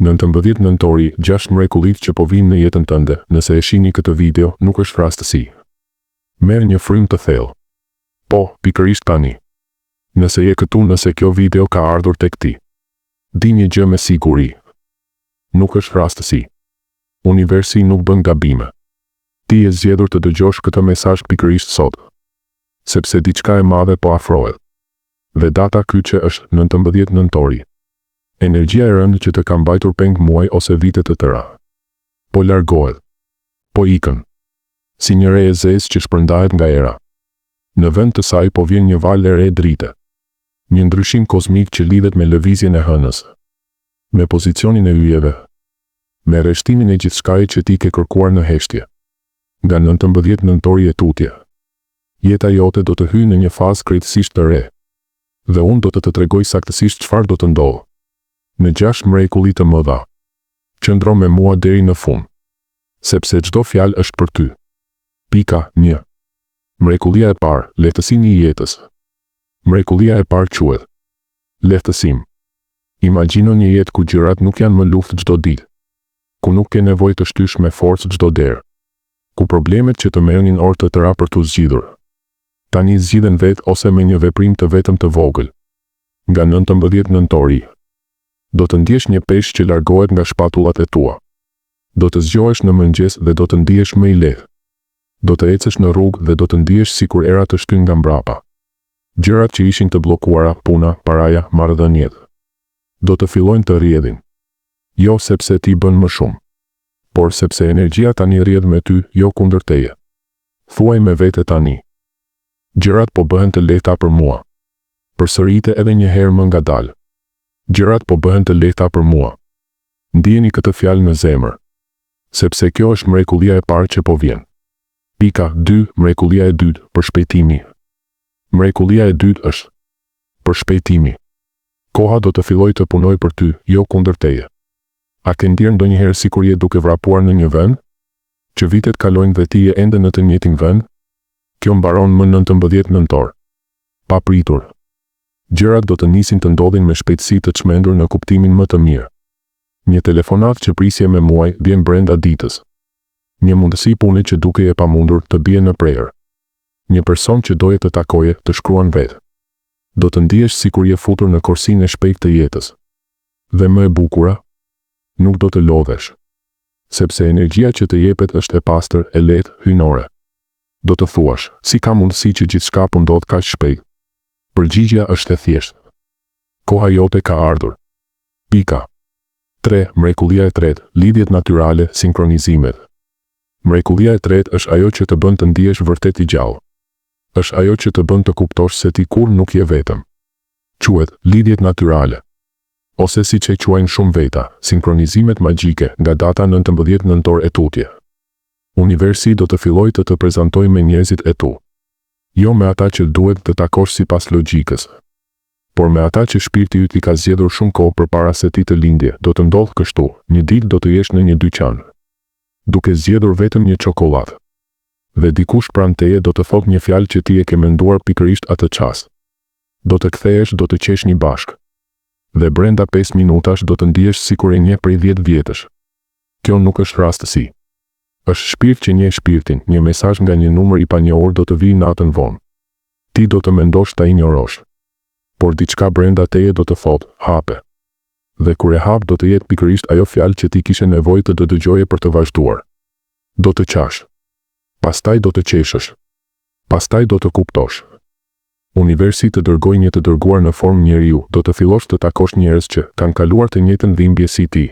19 nëntori, 6 mrekullit që po vinë në jetën tënde, nëse e shihni këtë video, nuk është rastësi. Merr një frymë të thellë. Po, pikërisht tani. Nëse je këtu, nëse kjo video ka ardhur tek ti, di një gjë me siguri. Nuk është rastësi. Universi nuk bën gabime. Ti je zgjedhur të dëgjosh këtë mesazh pikërisht sot, sepse diçka e madhe po afrohet. Dhe data kyçe është 19 nëntori. Energjia e rëndë që të ka mbajtur peng muaj ose vite të tëra. Po largohet. Po ikën. Si një re e zezë që shpërndahet nga era. Në vend të saj po vjen një valë e re drite. Një ndryshim kozmik që lidhet me lëvizjen e hënës. Me pozicionin e yjeve. Me rreshtimin e gjithçkaje që ti ke kërkuar në heshtje. Nga 19 nëntori e tutje. Jeta jote do të hyjë në një fazë krejtësisht të re. Dhe unë do të tregoj saktësisht çfarë do të ndodhë. Në 6 mrekulli të mëdha. Qëndro me mua deri në fund. Sepse çdo fjalë është për ty. Pika 1. Mrekullia e parë, lehtësimi i jetës. Mrekullia e parë quhet lehtësim. Imagjino një jetë ku gjërat nuk janë më luftë çdo ditë. Ku nuk ke nevojë të shtysh me forcë çdo derë. Ku problemet që të merrnin orë të tëra për t'u zgjidhur, tani zgjidhen vetë ose me një veprim të vetëm të vogël. Nga 19 nëntori. Do të ndjesh një peshë që largohet nga shpatullat e tua. Do të zgjohesh në mëngjes dhe do të ndihesh më i lehtë. Do të ecësh në rrugë dhe do të ndihesh sikur era të shtyn nga mbrapa. Gjërat që ishin të bllokuara, puna, paraja, marrëdhëniet, do të fillojnë të rrjedhin. Jo sepse ti bën më shumë, por sepse energjia tani rrjedh me ty, jo kundër teje. Thuaj me vete tani. Gjërat po bëhen të lehta për mua. Përsërite edhe një herë më ngadalë. Gjërat po bëhen të lehta për mua. Ndjeni këtë fjalë në zemër. Sepse kjo është mrekullia e parë që po vjen. Pika 2, mrekullia e dytë, përshpejtimi. Mrekullia e dytë është përshpejtimi. Koha do të fillojë të punojë për ty, jo kundër teje. A ke ndjerë ndonjëherë sikur je duke vrapuar në një vend? Që vitet kalojnë dhe ti je ende në të njëjtin vend? Kjo mbaron më 19 nëntor. Papritur. Gjërat do të nisin të ndodhin me shpejtësi të çmendur në kuptimin më të mirë. Një telefonat që prisje me muaj vjen brenda ditës. Një mundësi pune që duke e pamundur të bie në prerë. Një person që doje të takoje të shkruan vetë. Do të ndihesh sikur je futur në korsinë e shpejtë të jetës. Dhe më e bukura, nuk do të lodhesh. Sepse energjia që të jepet është e pastër, e lehtë, hyjnore. Do të thuash, si ka mundësi që gjithçka po ndodh kaq shpejt? Përgjigjja është e thjeshtë. Koha jote ka ardhur. Pika. 3. Mrekullia e tretë, lidhjet natyrale, sinkronizimet. Mrekullia e tretë është ajo që të bën të ndihesh vërtet i gjallë. Është ajo që të bën të kuptosh se ti kur nuk je vetëm. Quhet lidhjet natyrale. Ose siç e quajnë shumë veta, sinkronizimet magjike nga data 19 nëntor e tutje. Universi do të fillojë të prezantojë me njerëzit e tu. Jo me ata që duhet të takosh sipas logjikës, por me ata që shpirti yt i ka zgjedhur shumë kohë përpara se ti të lindje. Do të ndodhë kështu, një ditë do të jesh në një dyqan, duke zgjedhur vetëm një çokoladë. Dhe dikush pranë teje do të thotë një fjalë që ti e ke menduar pikërisht atë çast. Do të kthehesh, do të qesh një bashk. Dhe brenda 5 minutash do të ndihesh sikur e njeh prej 10 vjetësh. Kjo nuk është rastësi. Është shpirt që njeh shpirtin, një mesazh nga një numër i panjohur do të vijë natën vonë. Ti do të mendosh ta injorosh. Por diçka brenda teje do të thotë, hape. Dhe kur e hap do të jetë pikërisht ajo fjalë që ti kishe nevojë të dëgjoje për të vazhduar. Do të qash. Pastaj do të qeshësh. Pastaj do të kuptosh. Universi të dërgoj një të dërguar në formë njeriu, do të fillosh të takosh njerëz që kanë kaluar të njëjtën dhimbje si ti.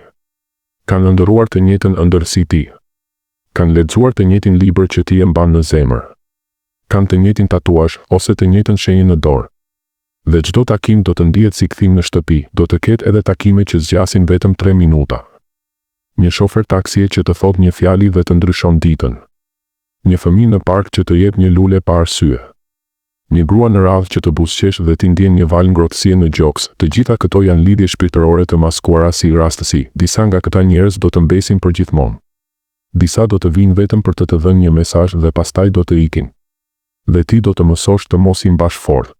Kanë ëndërruar të njëjtën ëndër si ti. Kanë lexuar të njëjtin libër që ti e mban në zemër. Kanë të njëjtin tatuazh ose të njëjtën shenjë në dorë. Dhe çdo takim do të ndihet si kthim në shtëpi, do të ketë edhe takime që zgjasin vetëm 3 minuta. Një shofer taksie që të thotë një fjali dhe të ndryshon ditën. Një fëmijë në park që të jep një lule pa arsye. Një grua në radhë që të buzëqesh dhe ti ndjen një valë ngrohtësie në gjoks. Të gjitha këto janë lidhje shpirtërore të maskuara si rastësi. Disa nga këta njerëz do të mbesin për gjithmonë. Disa do të vinë vetëm për të të dhënë një mesazh dhe pastaj do të ikin. Dhe ti do të mësosh të mos i mbash fort.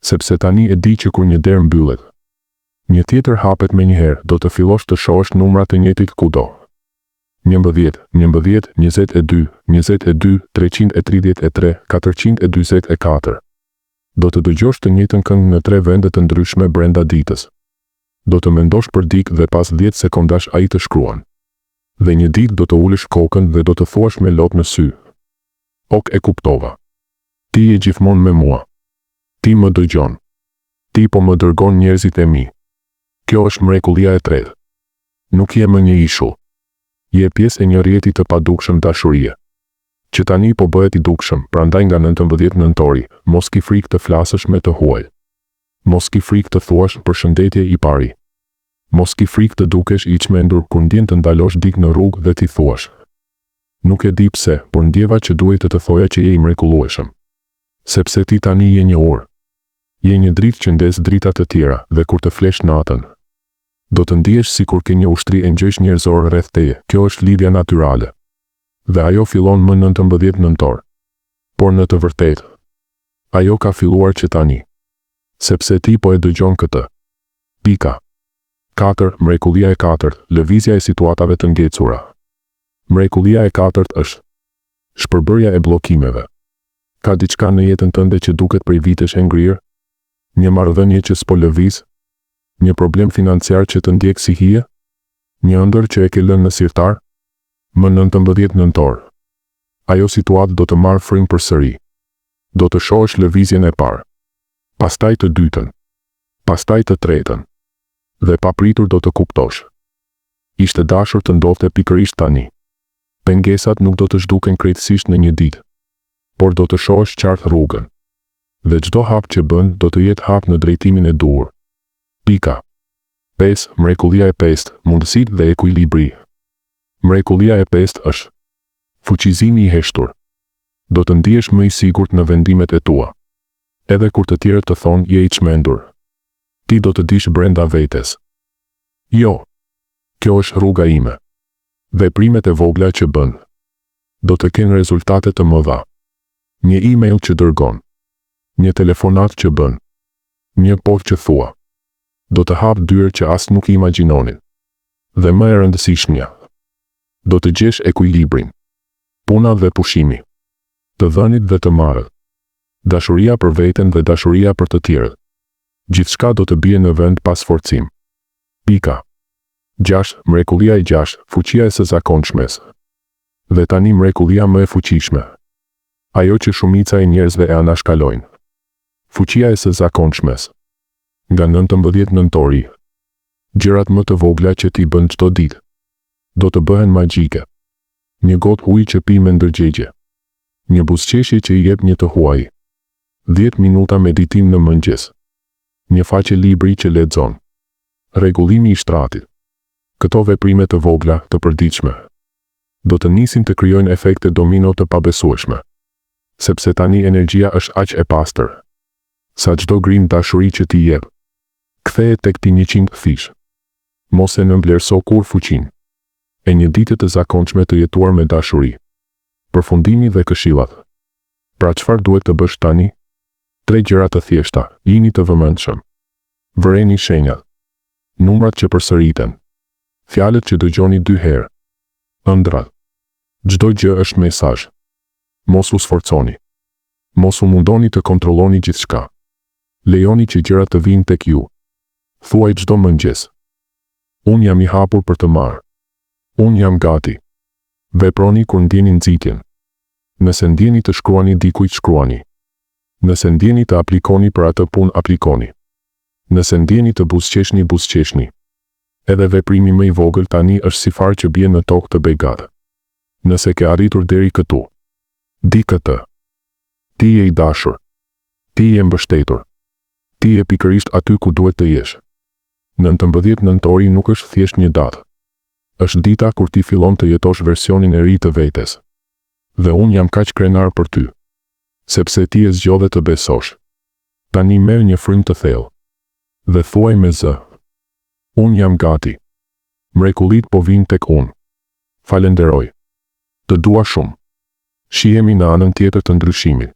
Sepse tani e di që kur një derë mbyllet, Një tjetër hapet me njëherë, do të fillosh të shohësh numrat e njëjtit kudo. 11, 11, 22, 22, 333, 424. Do të dëgjosh të njëjtën këngë në 3 vende të ndryshme brenda ditës. Do të mendosh për dikë dhe pas 10 sekondash ai të shkruan. Dhe një ditë do të ulesh kokën dhe do të thuash me lot në sy. Ok, e kuptova. Ti je gjithmonë me mua. Ti më dëgjon. Ti po më dërgon njerëzit e mi. Kjo është mrekullia e tretë. Nuk je më një ishull. Je pjesë e një rrjeti të padukshëm dashurie. Që tani po bëhet i dukshëm, prandaj nga 19 nëntori, mos ki frikë të flasësh me të huaj. Mos ki frikë të thuash përshëndetje i pari. Mos ki frikë të dukesh i çmendur kur ndjen të ndalosh dik në rrugë dhe ti thuash. Nuk e di pse, por ndjeva që duhet të thoja që je i mrekullueshëm. Sepse ti tani je një orë. Je një dritë që ndes drita të tjera dhe kur të flesh natën, do të ndihesh sikur ke një ushtri e ngjysh njerëzor rreth teje. Kjo është lidhja natyrale. Dhe ajo fillon më 19 nëntor. Por në të vërtetë, ajo ka filluar që tani. Sepse ti po e dëgjon këtë. Pika. 4. Mrekullia e 4. Lëvizja e situatave të ngecura. Mrekullia e 4 është shpërbërja e bllokimeve. Ka diçka në jetën tënde që duket prej vitesh e ngrirë? Një marrëdhënie që s'po lëviz? Një problem financiar që të ndjek si hije? Një ëndër që e ke lënë në sirtar? Më 19 nëntor. Ajo situatë do të marrë frymë përsëri. Do të shohësh lëvizjen e parë. Pastaj të dytën. Pastaj të tretën. Dhe papritur do të kuptosh. Ishte dashur të ndodhte pikërisht tani. Pengesat nuk do të zhduken krejtësisht në një ditë, por do të shohësh qartë rrugën. Dhe çdo hap që bën do të jetë hap në drejtimin e duhur. Pika. 5. Mrekullia e 5. Mundësitë dhe ekuilibri. Mrekullia e 5 është fuqizimi i heshtur. Do të ndihesh më i sigurt në vendimet e tua. Edhe kur të tjerët të thonë je i çmendur, ti do të dish brenda vetes. Jo, kjo është rruga ime. Veprimet e vogla që bën do të kenë rezultate të mëdha. Një email që dërgon, një telefonat që bën, një post që thua, do të hap dyert që as nuk i imagjinonin. Dhe më e rëndësishmja, do të gjesh ekuilibrin. Puna dhe pushimi. Të dhënit dhe të marrët. Dashuria për veten dhe dashuria për të tjerët. Gjithçka do të bie në vend pas forcim. Pika. 6. Mrekullia e 6. Fuqia e së zakonshmes. Dhe tani mrekullia më e fuqishme. Ajo që shumica e njerëzve e anashkalojnë. Fuqia e së zakonshmes. Nga 19 nëntori. Gjërat më të vogla që ti bën çdo ditë do të bëhen magjike. Një gotë ujë që pi me ndërgjegje. Një buzëqeshje që i jep një të huaj. 10 minuta meditim në mëngjes. Një faqe libri që lexon. Rregullimi i shtratit. Këto veprime të vogla, të përditshme, do të nisin të krijojnë efekte domino të pabesueshme. Sepse tani energjia është aq e pastër, sa çdo grim dashuri që ti jep, kthehet tek ti 100 fish. Mos e nënvlerëso kur fuqinë e një dite të zakonshme të jetuar me dashuri. Përfundimi dhe këshillat. Pra çfarë duhet të bësh tani? 3 gjëra të thjeshta. Jini të vëmendshëm. Vëreni shenjat. Numrat që përsëriten. Fjalët që dëgjoni 2 herë. Ëndrat. Çdo gjë është mesazh. Mos u sforconi. Mos u mundoni të kontrolloni gjithçka. Lejoni që gjërat të vinë tek ju. Thuaj çdo mëngjes. Unë jam i hapur për të marrë. Unë jam gati. Veproni kur ndjeni nxitjen. Nëse ndjeni të shkruani dikujt, shkruani. Nëse ndjeni të aplikoni për atë punë, aplikoni. Nëse ndjeni të buzëqeshni, buzëqeshni. Edhe veprimi më i vogël tani është si far që bie në tokë të begat. Nëse ke arritur deri këtu, di këtë. Ti je i dashur. Ti je mbështetur. Ti je pikërisht aty ku duhet të jesh. 19 nëntori nuk është thjesht një datë. Është dita kur ti fillon të jetosh versionin e ri të vetes. Dhe unë jam kaq krenar për ty. Sepse ti e zgjodhe të besosh. Tani merr një frymë të thellë. Dhe thuaj me zë. Unë jam gati. Mrekullit po vinë tek unë. Falenderoj. Të dua shumë. Shihemi në anën tjetër të ndryshimit.